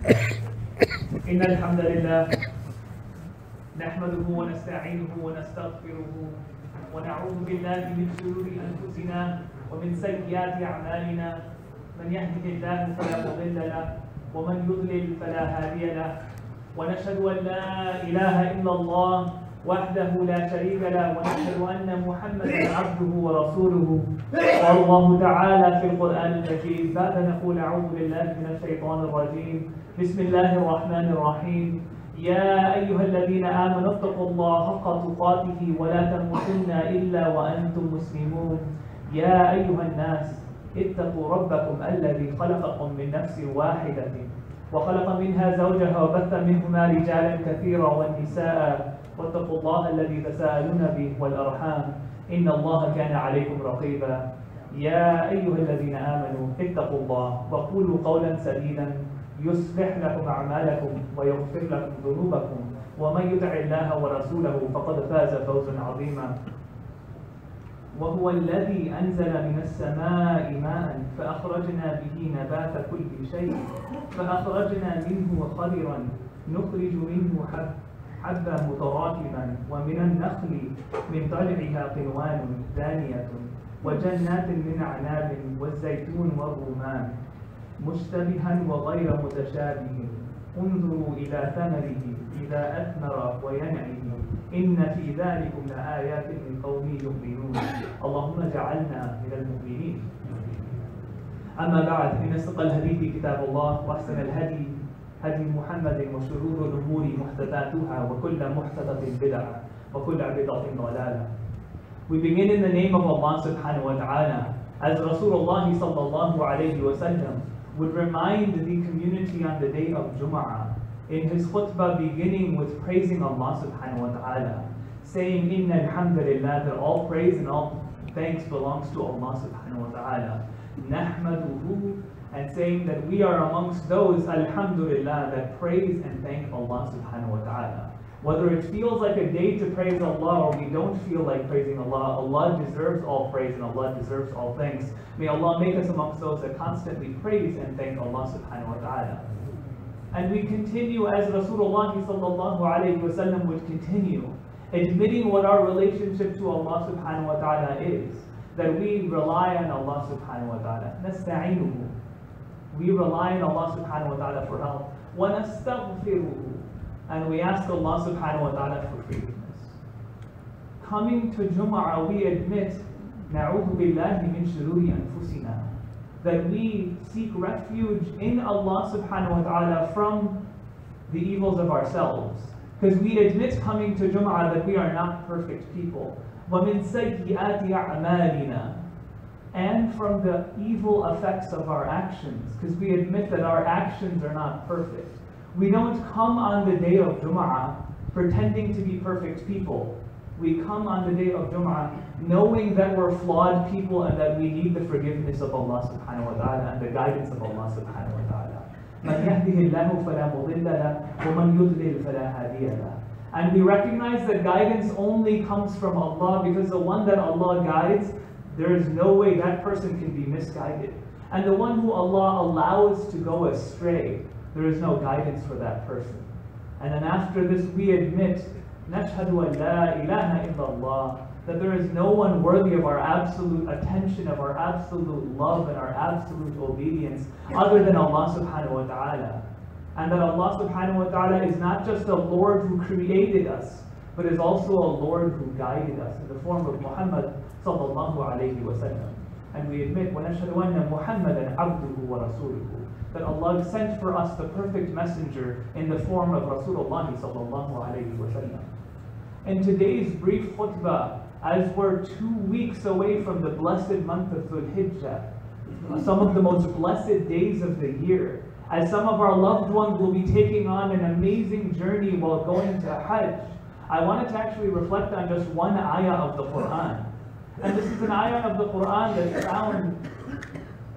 إن الحمد لله نحمده ونستعينه ونستغفره ونعوذ بالله من شرور أنفسنا ومن سيئات أعمالنا. من يهده الله فلا مضل له ومن يضلل فلا هادي له. ونشهد أن لا إله إلا الله وحده لا شريك له ونشهد أن محمدا عبده ورسوله. قال الله تعالى في القرآن المجيد بعد نقول أعوذ بالله من الشيطان الرجيم بسم الله الرحمن الرحيم. يا أيها الذين آمنوا اتقوا الله حق تقاته ولا تموتن إلا وأنتم مسلمون. يا أيها الناس اتقوا ربكم الذي خلقكم من نفس واحدة وخلق منها زوجها وبث منهما رجالا كثيرا والنساء واتقوا الله الذي تساءلون به والأرحام إن الله كان عليكم رقيبا. يا أيها الذين آمنوا اتقوا الله وقولوا قولا سديدا يصلح لكم أعمالكم ويغفر لكم ذنوبكم ومن يطع الله ورسوله فقد فاز فوزا عظيما. وهو الذي أنزل من السماء ماء فأخرجنا به نبات كل شيء فأخرجنا منه خضرا نخرج منه حبا متراكبا ومن النخل من طلعها قنوان دانية وجنات من أعناب والزيتون والرمان مشتبها وغير متشابه انظروا إلى ثمره إذا أثمر وينعه إن في ذلكم لآيات لقوم يؤمنون. اللهم اجعلنا من المؤمنين. أما بعد إن أصدق الحديث كتاب الله وأحسن الهدي هدي محمد وشرور الأمور محدثاتها وكل محدثة بدعة وكل بدعة ضلالة. We begin in the name of Allah subhanahu wa ta'ala, as Rasulullah sallallahu alayhi wa sallam would remind the community on the day of Jum'ah in his khutbah, beginning with praising Allah subhanahu wa ta'ala, saying Inna alhamdulillah, that all praise and all thanks belongs to Allah subhanahu wa ta'ala. Nahmaduhu, and saying that we are amongst those alhamdulillah that praise and thank Allah subhanahu wa ta'ala. Whether it feels like a day to praise Allah or we don't feel like praising Allah, Allah deserves all praise and Allah deserves all thanks. May Allah make us amongst those that constantly praise and thank Allah subhanahu wa ta'ala. And we continue as Rasulullah sallallahu alayhi wa sallam would continue, admitting what our relationship to Allah subhanahu wa ta'ala is, that we rely on Allah subhanahu wa ta'ala. Nasta'inuhu. We rely on Allah subhanahu wa ta'ala for help. Wa nastaghfiruhu. And we ask Allah subhanahu wa ta'ala for forgiveness. Coming to Jum'ah, we admit na'udhu billahi min shururi anfusina, that we seek refuge in Allah subhanahu wa ta'ala from the evils of ourselves. Because we admit coming to Jum'ah that we are not perfect people. وَمِن سَيِّئَاتِ أَعْمَالِنَا, and from the evil effects of our actions, because we admit that our actions are not perfect. We don't come on the day of Jum'ah pretending to be perfect people. We come on the day of Jum'ah knowing that we're flawed people and that we need the forgiveness of Allah subhanahu wa ta'ala and the guidance of Allah subhanahu wa ta'ala. مَنْ يَهْدِهِ اللَّهُ فَلَا مُضِلَّ لَهُ وَمَنْ يُضْلِلْ فَلَا هَادِيَ لَهُ. And we recognize that guidance only comes from Allah, because the one that Allah guides, there is no way that person can be misguided. And the one who Allah allows to go astray, there is no guidance for that person. And then after this we admit, nashhadu an la ilaha illallah, that there is no one worthy of our absolute attention, of our absolute love and our absolute obedience other than Allah subhanahu wa ta'ala. And that Allah subhanahu wa ta'ala is not just a Lord who created us, but is also a Lord who guided us in the form of Muhammad sallallahu alayhi wa sallam. And we admit, وَنَشْهَدُ أَنَّ مُحَمَّدًا عَبْدُهُ وَرَسُولُهُ, that Allah sent for us the perfect messenger in the form of Rasulullah sallallahu alayhi wa sallam. In today's brief khutbah, as we're 2 weeks away from the blessed month of Dhul Hijjah, some of the most blessed days of the year, as some of our loved ones will be taking on an amazing journey while going to Hajj, I wanted to actually reflect on just one ayah of the Quran. And this is an ayah of the Quran that's found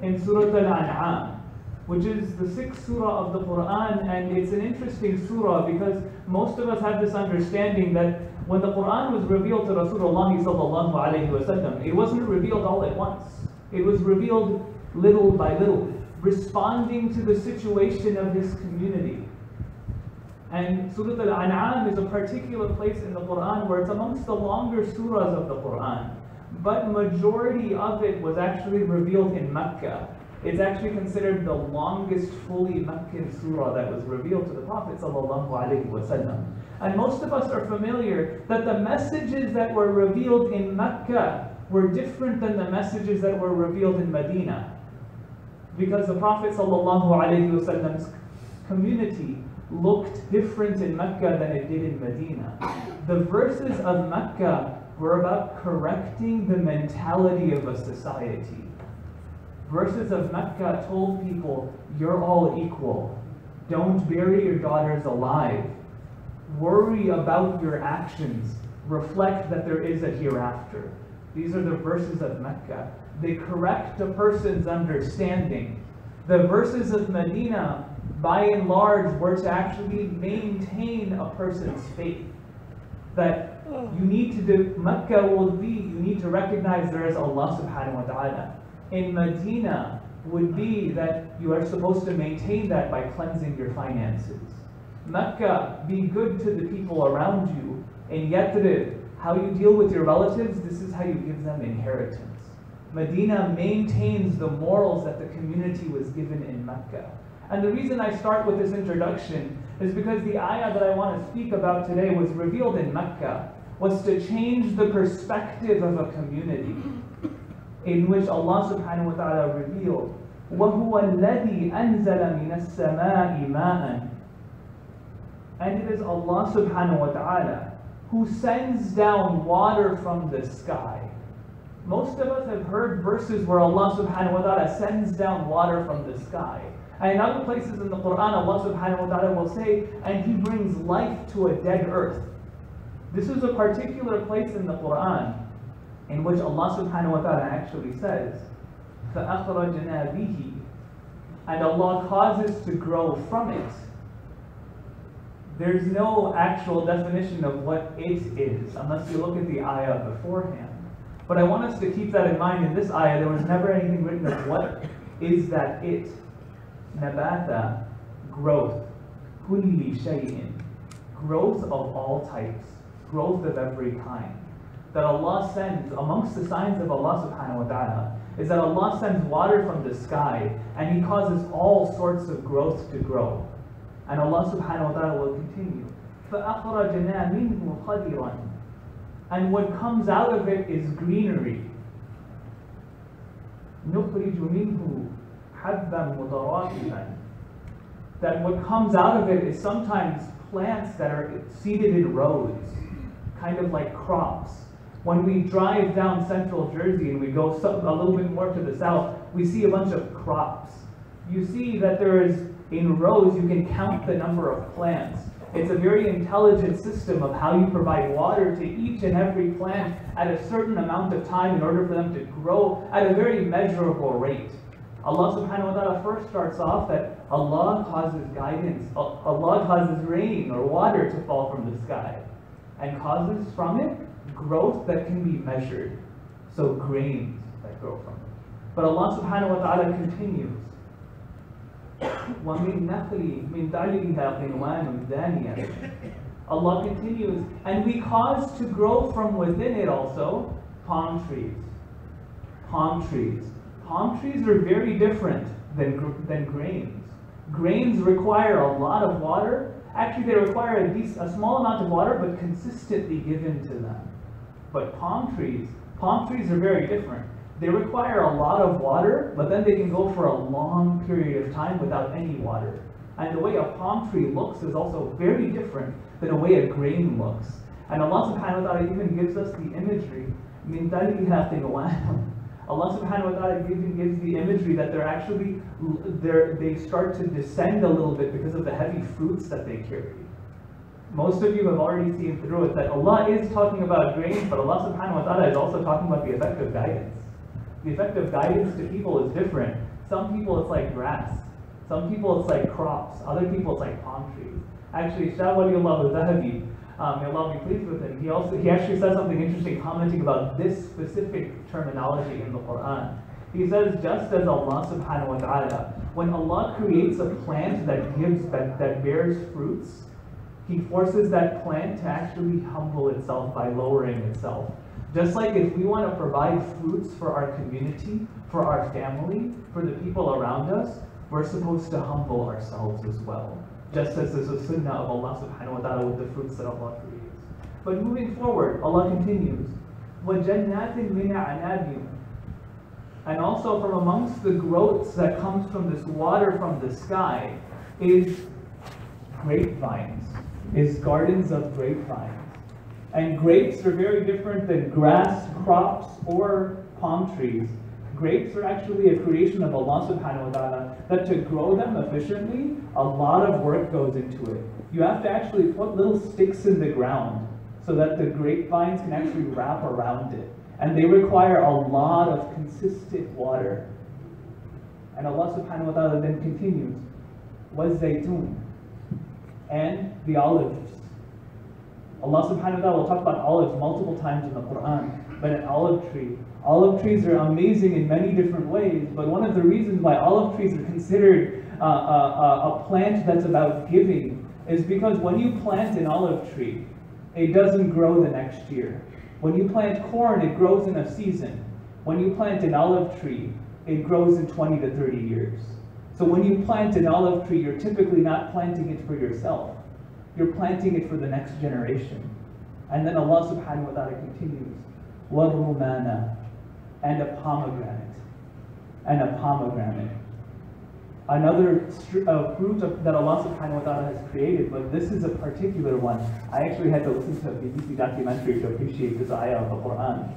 in Surah Al-An'am, which is the 6th surah of the Quran. And it's an interesting surah because most of us have this understanding that when the Quran was revealed to Rasulullah sallallahu alayhi wa sallam, it wasn't revealed all at once. It was revealed little by little. responding to the situation of his community. And Surah Al-An'am is a particular place in the Quran where it's amongst the longer surahs of the Quran. But majority of it was actually revealed in Mecca. It's actually considered the longest fully Meccan surah that was revealed to the Prophet ﷺ. And most of us are familiar that the messages that were revealed in Mecca were different than the messages that were revealed in Medina. Because the Prophet ﷺ's community looked different in Mecca than it did in Medina. The verses of Mecca were about correcting the mentality of a society. Verses of Mecca told people, you're all equal. Don't bury your daughters alive. Worry about your actions. Reflect that there is a hereafter. These are the verses of Mecca. They correct a person's understanding. The verses of Medina, by and large, were to actually maintain a person's faith. That you need to do, Mecca will be, you need to recognize there is Allah subhanahu wa ta'ala. In Medina would be that you are supposed to maintain that by cleansing your finances. Mecca, be good to the people around you. In Yathrib, how you deal with your relatives, this is how you give them inheritance. Medina maintains the morals that the community was given in Mecca. And the reason I start with this introduction is because the ayah that I want to speak about today was revealed in Mecca, was to change the perspective of a community, in which Allah subhanahu wa ta'ala revealed, وَهُوَ الَّذِي أَنزَلَ مِنَ السَّمَاءِ مَاءً. And it is Allah subhanahu wa ta'ala who sends down water from the sky. Most of us have heard verses where Allah subhanahu wa ta'ala sends down water from the sky. And in other places in the Quran, Allah subhanahu wa ta'ala will say, and He brings life to a dead earth. This is a particular place in the Quran in which Allah subhanahu wa ta'ala actually says, فَأَخْرَجْنَا بِهِ, and Allah causes to grow from it. There's no actual definition of what it is, unless you look at the ayah beforehand. But I want us to keep that in mind. In this ayah, there was never anything written of what is that it. Nabata, growth. Kulli shay'in, growth of all types, growth of every kind. That Allah sends, amongst the signs of Allah subhanahu wa ta'ala, is that Allah sends water from the sky and He causes all sorts of growth to grow. And Allah subhanahu wa ta'ala will continue. فَأَخْرَجْنَا مِنْهُ خَضِرًا, and what comes out of it is greenery. نُخْرِجُ مِنْهُ حَبًّا مُتَرَاكِبًا, that what comes out of it is sometimes plants that are seeded in rows, kind of like crops. When we drive down central Jersey and we go a little bit more to the south, we see a bunch of crops. You see that there is, in rows, you can count the number of plants. It's a very intelligent system of how you provide water to each and every plant at a certain amount of time in order for them to grow at a very measurable rate. Allah subhanahu wa ta'ala first starts off that Allah causes guidance, Allah causes rain or water to fall from the sky, and causes from it growth that can be measured. So grains that grow from it. But Allah subhanahu wa ta'ala continues, وَمِن نَخْلِ مِن دَعْلِهَا قِنْوَانٌ دَانِيَةٌ. Allah continues, and we cause to grow from within it also palm trees. Palm trees. Palm trees are very different than grains. Grains require a lot of water. Actually, they require a small amount of water, but consistently given to them. But palm trees are very different. They require a lot of water, but then they can go for a long period of time without any water. And the way a palm tree looks is also very different than the way a grain looks. And Allah subhanahu wa ta'ala even gives us the imagery. مِن دَلِهَا قِنْوَانٌ. Allah subhanahu wa ta'ala even gives the imagery that they start to descend a little bit because of the heavy fruits that they carry. Most of you have already seen through it that Allah is talking about grains, but Allah subhanahu wa ta'ala is also talking about the effect of guidance. The effect of guidance to people is different. Some people it's like grass. Some people it's like crops. Other people it's like palm trees. Actually, Shah Waliullah al-Zahabi, may Allah be pleased with him, he actually says something interesting commenting about this specific terminology in the Quran. He says, just as Allah subhanahu wa ta'ala, when Allah creates a plant that bears fruits, He forces that plant to actually humble itself by lowering itself. Just like if we want to provide fruits for our community, for our family, for the people around us, we're supposed to humble ourselves as well. Just as there's a sunnah of Allah subhanahu wa ta'ala with the fruits that Allah creates. But moving forward, Allah continues, وَجَنَّاتٍ مِنْ أَعْنَابٍ. And also from amongst the growths that comes from this water from the sky is grapevines, is gardens of grapevines. And grapes are very different than grass crops or palm trees. Grapes are actually a creation of Allah subhanahu wa ta'ala, that to grow them efficiently, a lot of work goes into it. You have to actually put little sticks in the ground so that the grapevines can actually wrap around it. And they require a lot of consistent water. And Allah subhanahu wa ta'ala then continues, وَالزَّيْتُونَ, and the olives. Allah subhanahu wa ta'ala will talk about olives multiple times in the Quran, but an olive tree. Olive trees are amazing in many different ways, but one of the reasons why olive trees are considered a plant that's about giving is because when you plant an olive tree, it doesn't grow the next year. When you plant corn, it grows in a season. When you plant an olive tree, it grows in 20 to 30 years. So when you plant an olive tree, you're typically not planting it for yourself. You're planting it for the next generation. And then Allah subhanahu wa ta'ala continues, وَالرُّمَانَ, and a pomegranate. And a pomegranate. Another fruit that Allah subhanahu wa ta'ala has created, but this is a particular one. I actually had to listen to a BBC documentary to appreciate this ayah of the Quran,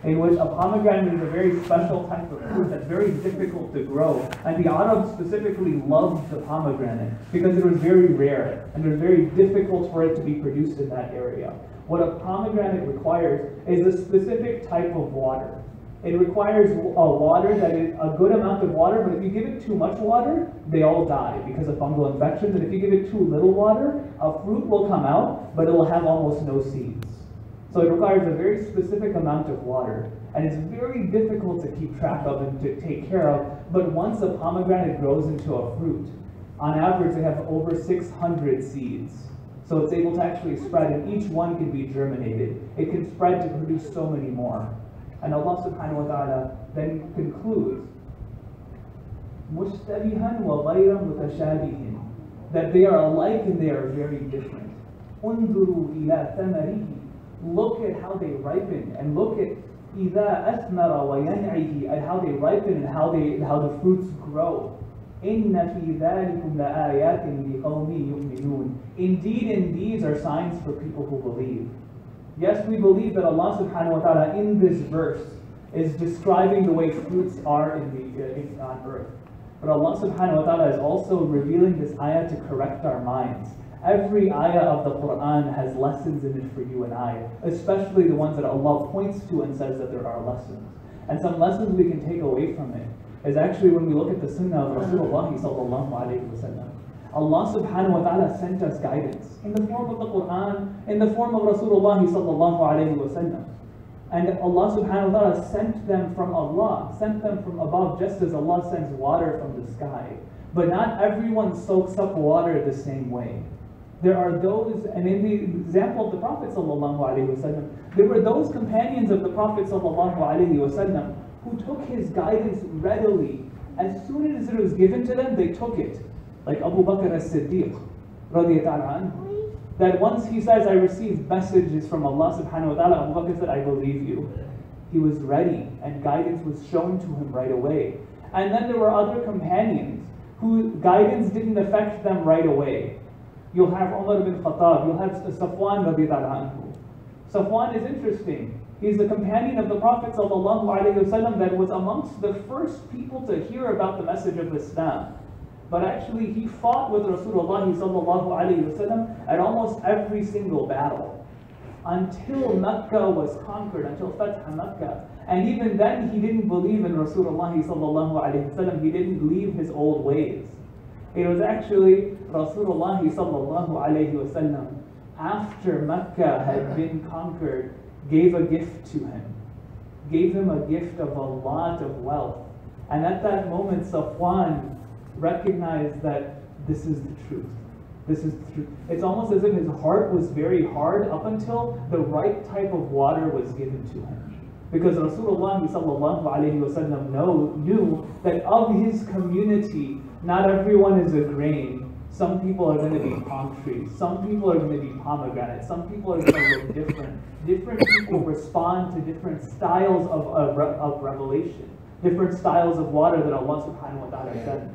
in which a pomegranate is a very special type of fruit that's very difficult to grow. And the Arabs specifically loved the pomegranate because it was very rare and it was very difficult for it to be produced in that area. What a pomegranate requires is a specific type of water. It requires a water that is a good amount of water, but if you give it too much water, they all die because of fungal infections. And if you give it too little water, a fruit will come out, but it will have almost no seeds. So it requires a very specific amount of water, and it's very difficult to keep track of and to take care of. But once a pomegranate grows into a fruit, on average they have over 600 seeds. So it's able to actually spread, and each one can be germinated. It can spread to produce so many more. And Allah subhanahu wa ta'ala then concludes, مُشْتَبِهًا وَغَيْرًا مُتَشَابِهٍ, that they are alike and they are very different. انظُرُوا إِلَى ثَمَرِهِ, look at how they ripen, and look at إِذَا أَثْمَرَ وَيَنْعِهِ, at how they ripen and how the fruits grow. إِنَّ فِي ذَلِكُمْ لَآيَاتٍ لِقَوْمٍ يُؤْمِنُونَ, indeed in these are signs for people who believe. Yes, we believe that Allah subhanahu wa ta'ala in this verse is describing the way fruits are on earth. But Allah subhanahu wa ta'ala is also revealing this ayah to correct our minds. Every ayah of the Quran has lessons in it for you and I, especially the ones that Allah points to and says that there are lessons. And some lessons we can take away from it is actually when we look at the sunnah of Rasulullah sallallahu alayhi wa sallam. Allah subhanahu wa ta'ala sent us guidance in the form of the Quran, in the form of Rasulullah sallallahu alayhi wa sallam. And Allah subhanahu wa ta'ala sent them from Allah, sent them from above, just as Allah sends water from the sky. But not everyone soaks up water the same way. There are those, and in the example of the Prophet sallallahu alayhi wa sallam, there were those companions of the Prophet sallallahu alayhi wa sallam who took his guidance readily. As soon as it was given to them, they took it. Like Abu Bakr as-Siddiq, radiyallahu anhu, that once he says, I received messages from Allah subhanahu wa ta'ala, Abu Bakr said, I believe you. He was ready, and guidance was shown to him right away. And then there were other companions whose guidance didn't affect them right away. You'll have Umar bin Khattab, you'll have Safwan radiyallahu anhu. Safwan is interesting. He's a companion of the Prophet sallallahu alayhi wa sallam that was amongst the first people to hear about the message of Islam. But actually he fought with Rasulullah sallallahu alayhi wa sallam at almost every single battle. Until Mecca was conquered, until Fath Makkah. And even then he didn't believe in Rasulullah sallallahu alayhi wa sallam. He didn't leave his old ways. It was actually Rasulullah sallallahu alayhi wa sallam, after Mecca had been conquered, gave a gift to him. Gave him a gift of a lot of wealth. And at that moment, Safwan recognized that this is the truth. This is the truth. It's almost as if his heart was very hard up until the right type of water was given to him. Because Rasulullah sallallahu alayhi wasallam knew that of his community, not everyone is a grain. Some people are going to be palm trees. Some people are going to be pomegranates. Some people are going to look different. Different people respond to different styles of revelation. Different styles of water that Allah subhanahu wa ta'ala sent.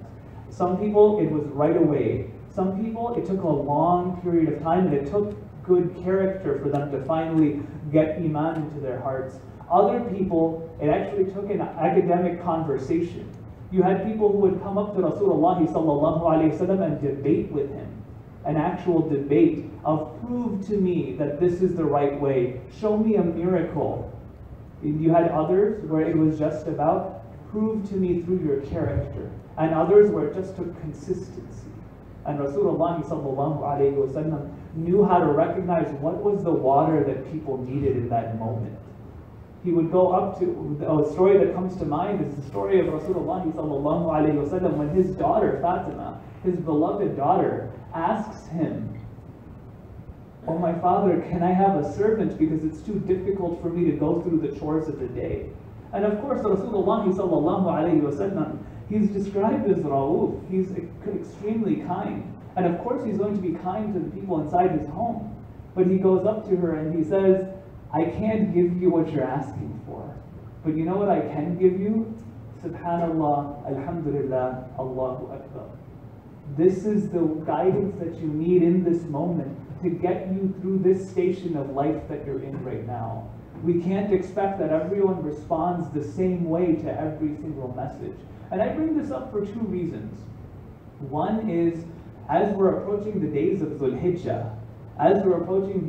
Some people, it was right away. Some people, it took a long period of time, and it took good character for them to finally get iman into their hearts. Other people, it actually took an academic conversation. You had people who would come up to Rasulullah sallallahu alayhi wasallam and debate with him. An actual debate of, prove to me that this is the right way. Show me a miracle. You had others where it was just about, prove to me through your character. And others where it just took consistency. And Rasulullah sallallahu alayhi wasallam knew how to recognize what was the water that people needed in that moment. He would go up to, a story that comes to mind is the story of Rasulullah sallallahu alayhi wasallam when his daughter Fatima, his beloved daughter, asks him, "Oh my father, can I have a servant because it's too difficult for me to go through the chores of the day?" And of course Rasulullah sallallahu alayhi wasallam, he's described as Ra'uf, he's extremely kind. And of course he's going to be kind to the people inside his home. But he goes up to her and he says, "I can't give you what you're asking for. But you know what I can give you? Subhanallah, Alhamdulillah, Allahu Akbar." This is the guidance that you need in this moment to get you through this station of life that you're in right now. We can't expect that everyone responds the same way to every single message. And I bring this up for two reasons. One is, as we're approaching the days of Dhul Hijjah, as we're approaching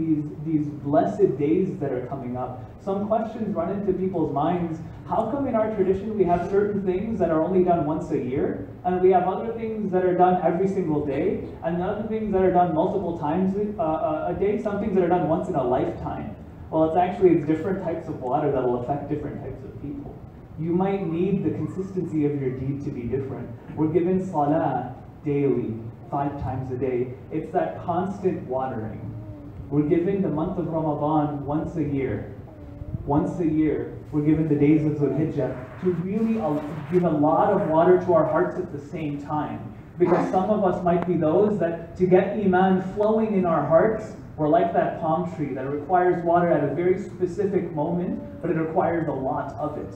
these blessed days that are coming up, some questions run into people's minds. How come in our tradition we have certain things that are only done once a year, and we have other things that are done every single day, and other things that are done multiple times a day, some things that are done once in a lifetime? Well, it's different types of water that will affect different types of people. You might need the consistency of your deed to be different. We're given salah daily, 5 times a day. It's that constant watering. We're given the month of Ramadan once a year. Once a year, we're given the days of Dhul Hijjah to really give a lot of water to our hearts at the same time. Because some of us might be those that, to get iman flowing in our hearts, we're like that palm tree that requires water at a very specific moment, but it requires a lot of it.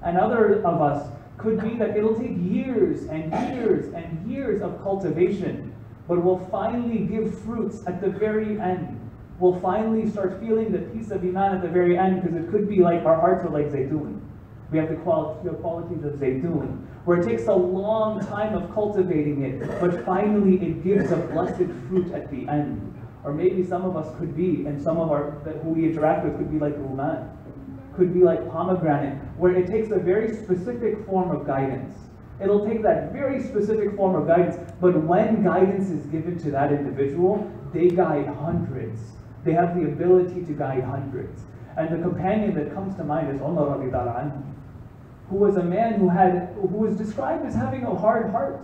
And other of us could be that it'll take years and years and years of cultivation, but we'll finally give fruits at the very end. We'll finally start feeling the peace of iman at the very end, because it could be like our hearts are like zaytun. We have the qualities of zaytun, where it takes a long time of cultivating it, but finally it gives a blessed fruit at the end. Or maybe some of us could be, and some of who we interact with could be like ruman, could be like pomegranate, where it takes a very specific form of guidance. It'll take that very specific form of guidance, but when guidance is given to that individual, they guide hundreds. They have the ability to guide hundreds. And the companion that comes to mind is Umar radiallahu anhu, who was a man who was described as having a hard heart.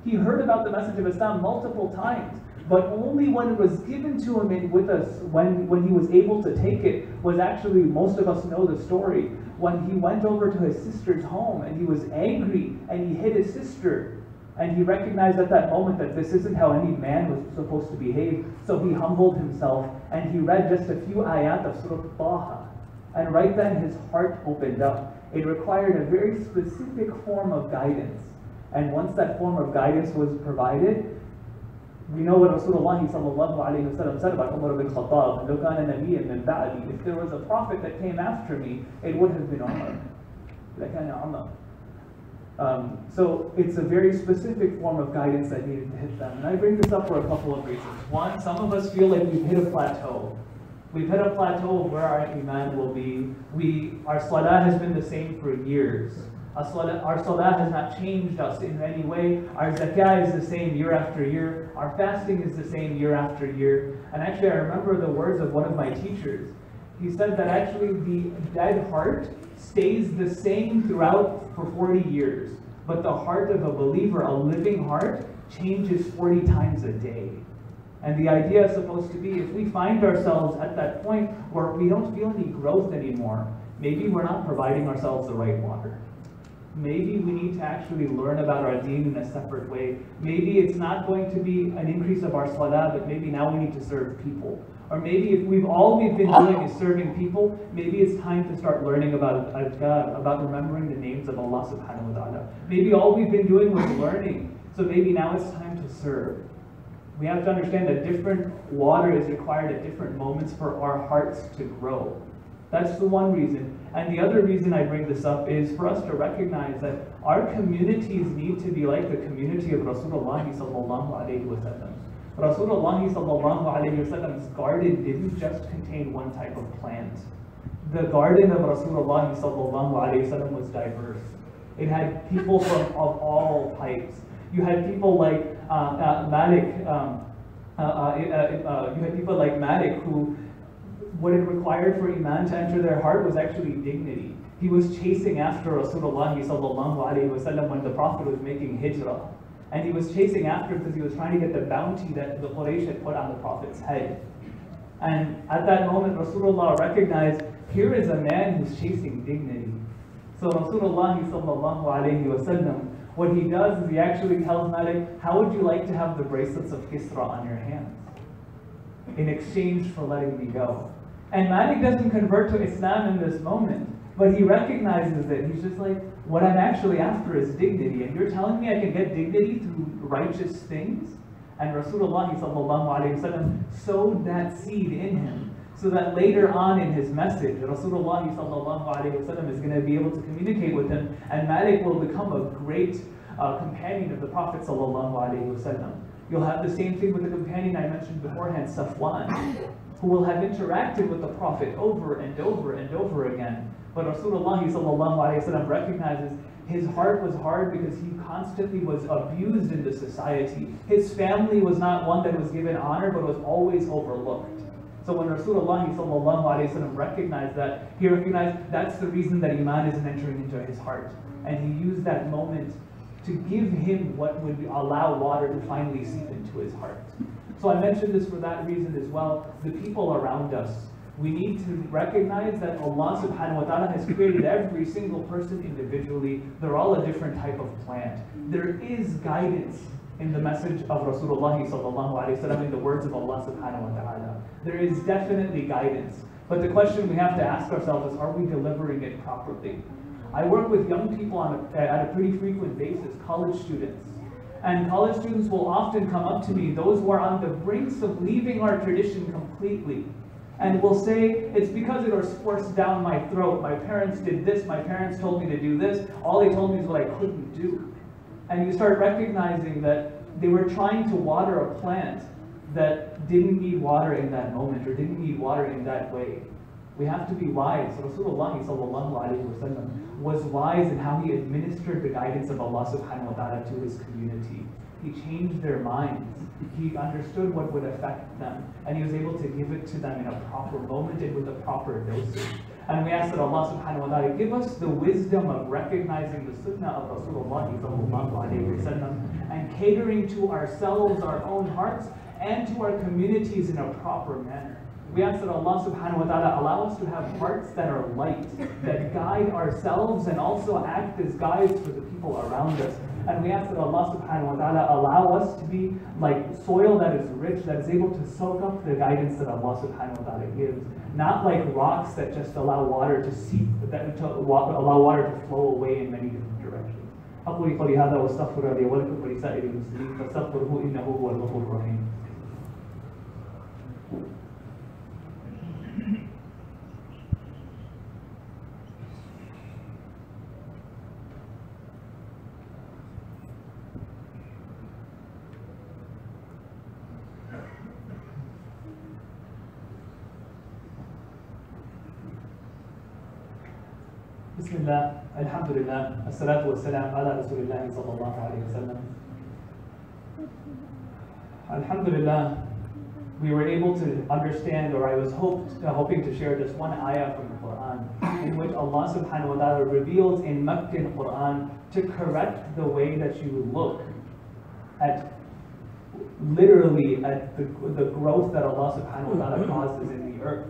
He heard about the message of Islam multiple times, but only when it was given to him with us, when he was able to take it, was actually, most of us know the story, when he went over to his sister's home and he was angry and he hit his sister, and he recognized at that moment that this isn't how any man was supposed to behave, so he humbled himself and he read just a few ayat of Surah Taha, and right then his heart opened up. It required a very specific form of guidance, and once that form of guidance was provided, we know what Rasulullah sallallahu alayhi wa sallam said about Umar bin Khattab, لو كان نبيا من بعدي, if there was a prophet that came after me, it would have been Umar. لكان عمر. So it's a very specific form of guidance that needed to hit them. And I bring this up for a couple of reasons. One, some of us feel like we've hit a plateau. We've hit a plateau of where our iman will be. Our salah has been the same for years. Our salah has not changed us in any way. Our zakah is the same year after year. Our fasting is the same year after year. And actually, I remember the words of one of my teachers. He said that actually the dead heart stays the same throughout for 40 years, but the heart of a believer, a living heart, changes 40 times a day. And the idea is supposed to be, if we find ourselves at that point where we don't feel any growth anymore, maybe we're not providing ourselves the right water. Maybe we need to actually learn about our deen in a separate way. Maybe it's not going to be an increase of our salah, but maybe now we need to serve people. Or maybe if all we've been doing is serving people, maybe it's time to start learning about adhkar, about remembering the names of Allah subhanahu wa ta'ala. Maybe all we've been doing was learning, so maybe now it's time to serve. We have to understand that different water is required at different moments for our hearts to grow. That's the one reason. And the other reason I bring this up is for us to recognize that our communities need to be like the community of Rasulullah sallallahu alayhi wa sallam. Rasulullah sallallahu alayhi wa sallam's garden didn't just contain one type of plant. The garden of Rasulullah sallallahu alayhi wa sallam was diverse. It had people of all types. You had people like Malik. You had people like Malik who, what it required for Iman to enter their heart was actually dignity. He was chasing after Rasulullah sallallahu alayhi wa sallam when the Prophet was making hijrah. And he was chasing after because he was trying to get the bounty that the Quraysh had put on the Prophet's head. And at that moment, Rasulullah recognized, here is a man who's chasing dignity. So Rasulullah sallallahu alayhi wa sallam, what he does is he actually tells Malik, how would you like to have the bracelets of Kisra on your hands in exchange for letting me go? And Malik doesn't convert to Islam in this moment, but he recognizes it. He's just like, what I'm actually after is dignity, and you're telling me I can get dignity through righteous things? And Rasulullah sallallahu alayhi wa sallam sowed that seed in him, so that later on in his message, Rasulullah sallallahu alayhi wa sallam is going to be able to communicate with him, and Malik will become a great companion of the Prophet sallallahu alayhi wa sallam. You'll have the same thing with the companion I mentioned beforehand, Safwan, who will have interacted with the Prophet over and over and over again. But Rasulullah sallallahu alayhi wa sallam recognizes his heart was hard because he constantly was abused in the society. His family was not one that was given honor, but was always overlooked. So when Rasulullah sallallahu alayhi wa sallam recognized that, he recognized that's the reason that Iman isn't entering into his heart. And he used that moment to give him what would allow water to finally seep into his heart. So I mentioned this for that reason as well. The people around us, we need to recognize that Allah subhanahu wa ta'ala has created every single person individually. They're all a different type of plant. There is guidance in the message of Rasulullah sallallahu alayhi wa sallam, in the words of Allah subhanahu wa ta'ala. There is definitely guidance. But the question we have to ask ourselves is, are we delivering it properly? I work with young people at a pretty frequent basis, college students. And college students will often come up to me, those who are on the brinks of leaving our tradition completely, and will say, it's because it was forced down my throat. My parents did this, my parents told me to do this, all they told me is what I couldn't do. And you start recognizing that they were trying to water a plant that didn't need water in that moment, or didn't need water in that way. We have to be wise. Rasulullah sallallahu alayhi wa sallam was wise in how he administered the guidance of Allah subhanahu wa ta'ala to his community. He changed their minds. He understood what would affect them, and he was able to give it to them in a proper moment and with a proper dosage. And we ask that Allah subhanahu wa ta'ala give us the wisdom of recognizing the sunnah of Rasulullah sallallahu alayhi wa sallam and catering to ourselves, our own hearts, and to our communities in a proper manner. We ask that Allah subhanahu wa ta'ala allow us to have hearts that are light, that guide ourselves and also act as guides for the people around us. And we ask that Allah subhanahu wa ta'ala allow us to be like soil that is rich, that is able to soak up the guidance that Allah subhanahu wa ta'ala gives. Not like rocks that just allow water to seep, allow water to flow away in many different directions. أقول قولي هذا واستغفر لي ولكم ولسائر المسلمين فاستغفروه إنه هو الغفور الرحيم. Bismillah, alhamdulillah, as-salatu was-salam ala Rasulillah sallallahu alayhi wa sallam. Alhamdulillah, we were able to understand, or I was hoping to share just one ayah from the Quran, in which Allah subhanahu wa ta'ala reveals in Meccan Quran to correct the way that you look at literally at the growth that Allah subhanahu wa ta'ala causes in the earth.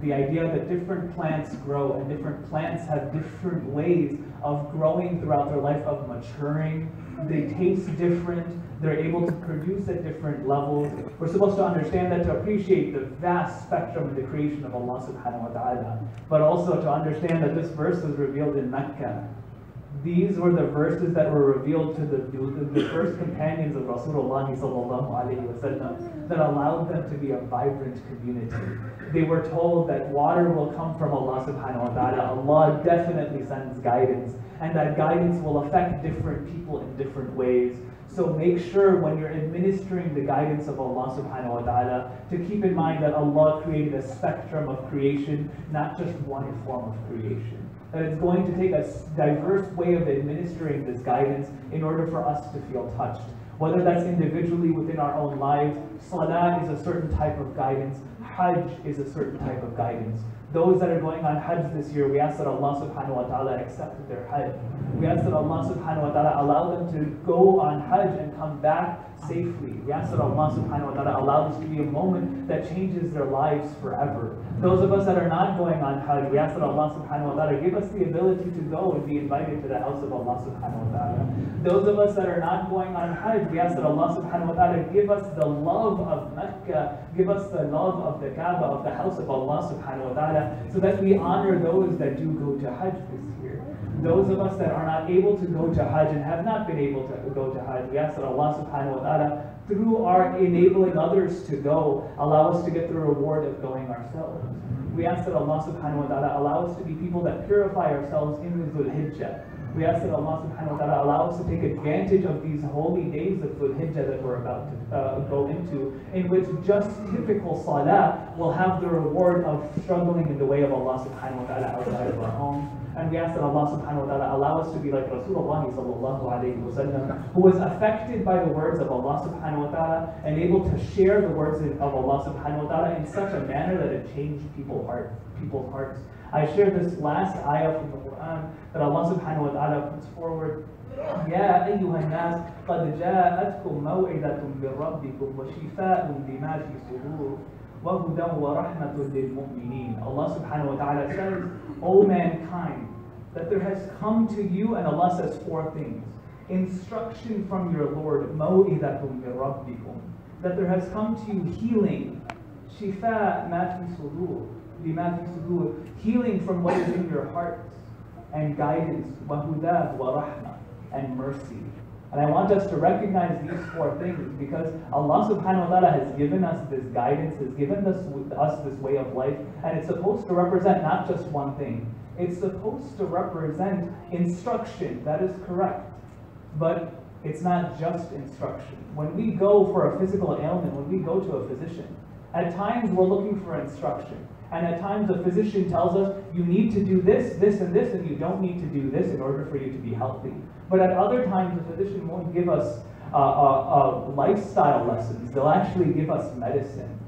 The idea that different plants grow and different plants have different ways of growing throughout their life, of maturing. They taste different. They're able to produce at different levels. We're supposed to understand that to appreciate the vast spectrum of the creation of Allah subhanahu wa ta'ala, but also to understand that this verse was revealed in Mecca. These were the verses that were revealed to the first companions of Rasulullah sallallahu alaihi wasallam that allowed them to be a vibrant community. They were told that water will come from Allah subhanahu wa ta'ala. Allah definitely sends guidance, and that guidance will affect different people in different ways. So make sure when you're administering the guidance of Allah subhanahu wa ta'ala to keep in mind that Allah created a spectrum of creation, not just one form of creation. That it's going to take a diverse way of administering this guidance in order for us to feel touched. Whether that's individually within our own lives, salah is a certain type of guidance, hajj is a certain type of guidance. Those that are going on hajj this year, we ask that Allah subhanahu wa ta'ala accept their hajj. We ask that Allah subhanahu wa ta'ala allow them to go on hajj and come back safely. We ask that Allah subhanahu wa ta'ala allow this to be a moment that changes their lives forever. Those of us that are not going on hajj, we ask that Allah subhanahu wa ta'ala give us the ability to go and be invited to the house of Allah subhanahu wa ta'ala. Those of us that are not going on hajj, we ask that Allah subhanahu wa ta'ala give us the love of Mecca, give us the love of the Kaaba, of the house of Allah subhanahu wa ta'ala, so that we honor those that do go to hajj this year. Those of us that are not able to go to hajj and have not been able to go to hajj, we ask that Allah subhanahu wa ta'ala, through our enabling others to go, allow us to get the reward of going ourselves. We ask that Allah subhanahu wa ta'ala allow us to be people that purify ourselves in the Dhul Hijjah. We ask that Allah subhanahu wa ta'ala allow us to take advantage of these holy days of Dhul Hijjah that we're about to go into, in which just typical salah will have the reward of struggling in the way of Allah subhanahu wa ta'ala outside of our home. And we ask that Allah subhanahu wa ta'ala allow us to be like Rasulullah sallallahu alayhi wa sallam, who was affected by the words of Allah subhanahu wa ta'ala and able to share the words of Allah subhanahu wa ta'ala in such a manner that it changed people's hearts. I share this last ayah from the Quran that Allah subhanahu wa ta'ala puts forward. يا أيها الناس قد جاءتكم موعظة من ربكم وشفاء لما في الصدور وهدى ورحمة للمؤمنين. Allah subhanahu wa ta'ala says, O mankind, that there has come to you, and Allah says four things. Instruction from your Lord, موعظة من ربكم, that there has come to you healing, شفاء ما في الصدور, لما في الصدور, healing from what is in your hearts, and guidance, وهدى ورحمة, and mercy. And I want us to recognize these four things because Allah subhanahu wa ta'ala has given us this guidance, has given us this way of life, and it's supposed to represent not just one thing. It's supposed to represent instruction, that is correct. But it's not just instruction. When we go for a physical ailment, when we go to a physician, at times we're looking for instruction. And at times a physician tells us, you need to do this, this, and this, and you don't need to do this in order for you to be healthy. But at other times, the physician won't give us lifestyle lessons. They'll actually give us medicine,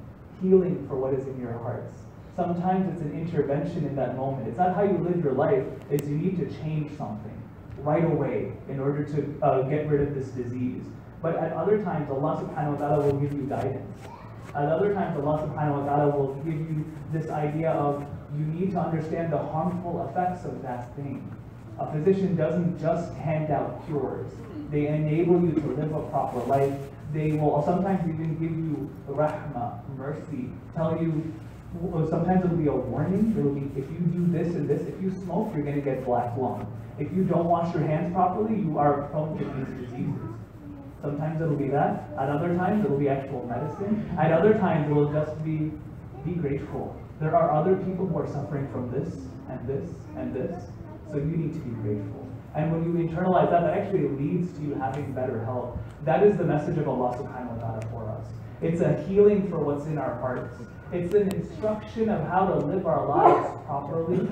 healing for what is in your hearts. Sometimes it's an intervention in that moment. It's not how you live your life, it's you need to change something right away in order to get rid of this disease. But at other times, Allah subhanahu wa ta'ala will give you guidance. At other times, Allah subhanahu wa ta'ala will give you this idea of you need to understand the harmful effects of that thing. A physician doesn't just hand out cures. They enable you to live a proper life. They will sometimes even give you rahmah, mercy, tell you, sometimes it'll be a warning. It'll be, if you do this and this, if you smoke, you're going to get black lung. If you don't wash your hands properly, you are prone to these diseases. Sometimes it'll be that. At other times, it'll be actual medicine. At other times, it'll just be grateful. There are other people who are suffering from this and this and this. So you need to be grateful. And when you internalize that, that actually leads to you having better health. That is the message of Allah subhanahu wa ta'ala for us. It's a healing for what's in our hearts. It's an instruction of how to live our lives properly.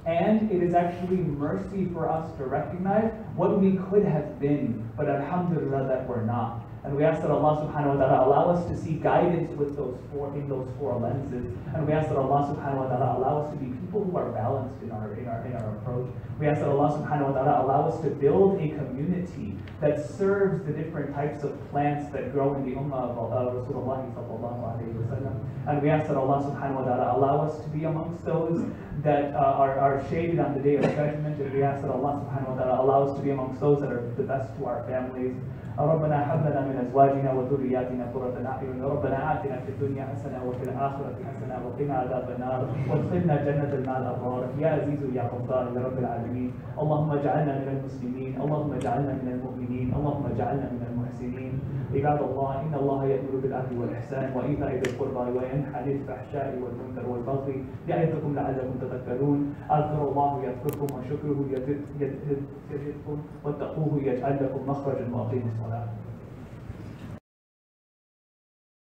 And it is actually mercy for us to recognize what we could have been, but alhamdulillah that we're not. And we ask that Allah subhanahu wa ta'ala allow us to see guidance with in those four lenses. And we ask that Allah subhanahu wa ta'ala allow us to be people who are balanced in our approach. We ask that Allah subhanahu wa ta'ala allow us to build a community that serves the different types of plants that grow in the ummah of Rasulullah sallallahu alayhi wa sallam. And we ask that Allah subhanahu wa ta'ala allow us to be amongst those that are shaded on the day of judgment. And we ask that Allah subhanahu wa ta'ala allow us to be amongst those that are the best to our families. ربنا هب لنا من ازواجنا وذرياتنا قرة اعين ربنا آتنا في الدنيا حسنة وفي الآخرة حسنة وقنا عذاب النار وادخلنا جنة مع الأبرار يا عزيز يا غفار يا رب العالمين. اللهم اجعلنا من المسلمين، اللهم اجعلنا من المؤمنين، اللهم اجعلنا من المحسنين. عباد الله إن الله يأمر بالعدل والإحسان وإيتاء ذي القربى وينهى عن الفحشاء والمنكر والبغي يعظكم لعلكم تذكرون. اذكروا الله يذكركم وشكره يزدكم واتقوه يجعل لكم مخرجا وأقيموا الصلاة.